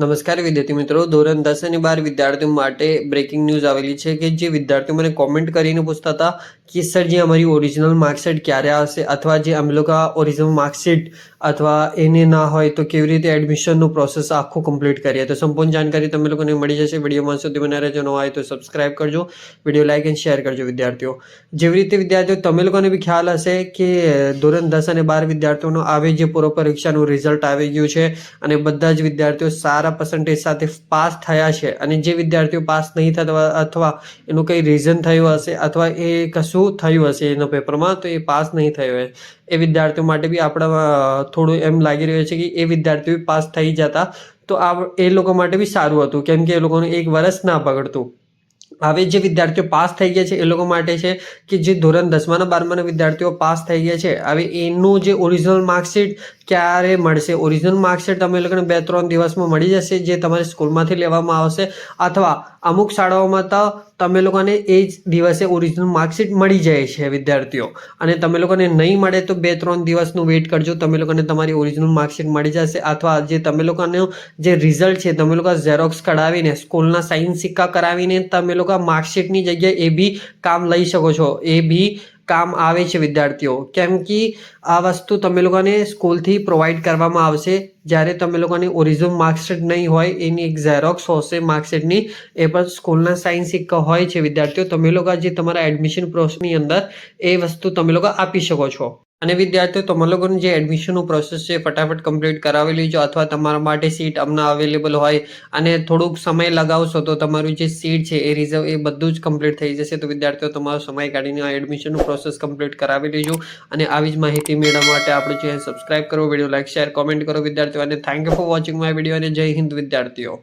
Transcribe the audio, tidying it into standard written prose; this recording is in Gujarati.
નમસ્કાર વિદ્યાર્થી મિત્રો, ધોરણ 10 અને 12 વિદ્યાર્થીઓ માટે બ્રેકિંગ ન્યૂઝ આવેલી છે કે જે વિદ્યાર્થીઓ મને કોમેન્ટ કરીને પૂછતા હતા કે સર જે અમારી ઓરિજિનલ માર્કશીટ ક્યારે આવશે, અથવા જે અમે લોકો ઓરિજિનલ માર્કશીટ અથવા એને ના હોય તો કેવી રીતે એડમિશનનું પ્રોસેસ આખું કમ્પ્લીટ કરીએ. તો સંપૂર્ણ જાણકારી તમે લોકોને મળી જશે. વિડીયોમાં સુધી બના રહેજો. ન હોય તો સબસ્ક્રાઇબ કરજો, વિડીયો લાઇક અને શેર કરજો વિદ્યાર્થીઓ. જેવી રીતે વિદ્યાર્થીઓ તમે લોકોને બી ખ્યાલ હશે કે ધોરણ 10 અને 12 વિદ્યાર્થીઓનો આવે જે પૂર્વ પરીક્ષાનું રિઝલ્ટ આવી ગયું છે અને બધા જ વિદ્યાર્થીઓ સારા પર્સન્ટેજ સાથે પાસ થયા છે. અને જે વિદ્યાર્થીઓ પાસ નહીં થતા અથવા એનું કંઈ રીઝન થયું હશે અથવા એ કશું થયું હશે એના પેપરમાં તો એ પાસ નહીં થયો હોય એ વિદ્યાર્થીઓ માટે બી આપણા થોડું એમ લાગી રહ્યું છે કે એ વિદ્યાર્થીઓ પાસ થઈ જતા તો એ લોકો માટે બી સારું હતું, કેમ કે એ લોકોનું એક વર્ષ ના બગડતું. હવે જે વિદ્યાર્થીઓ પાસ થઈ ગયા છે એ લોકો માટે છે કે જે ધોરણ 10માં અને 12માં વિદ્યાર્થીઓ પાસ થઈ ગયા છે, હવે એનું જે ઓરિજિનલ માર્કશીટ ક્યારે મળશે. ઓરિજિનલ માર્કશીટ તમે લોકોને 2-3 દિવસમાં મળી જશે, જે તમારી સ્કૂલમાંથી લેવામાં આવશે, અથવા અમુક શાળાઓમાં તો તમે લોકોને એ જ દિવસે ઓરિજિનલ માર્કશીટ મળી જાય છે વિદ્યાર્થીઓ. અને તમે લોકોને નહીં મળે તો 2-3 દિવસનું વેઇટ કરજો, તમે લોકોને તમારી ઓરિજિનલ માર્કશીટ મળી જશે. અથવા જે તમે લોકોનું જે રિઝલ્ટ છે તમે લોકો ઝેરોક્સ કઢાવીને સ્કૂલના સાઇન સિક્કા કરાવીને તમે લોકો માર્કશીટની જગ્યાએ એ બી કામ લઈ શકો છો. એ બી કામ આવે છે વિદ્યાર્થીઓ, કેમ કે આ વસ્તુ તમે લોકોને સ્કૂલથી પ્રોવાઈડ કરવામાં આવશે. જ્યારે તમે લોકોને ઓરિજિનલ માર્કશીટ નહીં હોય, એની એક ઝેરોક્સ હશે માર્કશીટની, એ પણ સ્કૂલના સાઇન સિક્કા હોય છે વિદ્યાર્થીઓ. તમે લોકો જે તમારા એડમિશન પ્રોસેસની અંદર એ વસ્તુ તમે લોકો આપી શકો છો. અને વિદ્યાર્થીઓ તમારા લોકોનું જે એડમિશનનું પ્રોસેસ છે ફટાફટ કમ્પ્લીટ કરાવી લેજો, અથવા તમારા માટે સીટ હમણાં અવેલેબલ હોય અને થોડુંક સમય લગાવશો તો તમારું જે સીટ છે એ રિઝર્વ એ બધું જ કમ્પ્લીટ થઈ જશે. તો વિદ્યાર્થીઓ તમારો સમય કાઢીને આ એડમિશનનું પ્રોસેસ કમ્પ્લીટ કરાવી લેજો. અને આવી જ માહિતી મેળવવા માટે આપણું ચેનલ સબસ્ક્રાઇબ કરો, વિડીયો લાઈક શેર કોમેન્ટ કરો વિદ્યાર્થીઓ. અને thank you for watching my video. અને જય હિન્દ વિદ્યાર્થીઓ.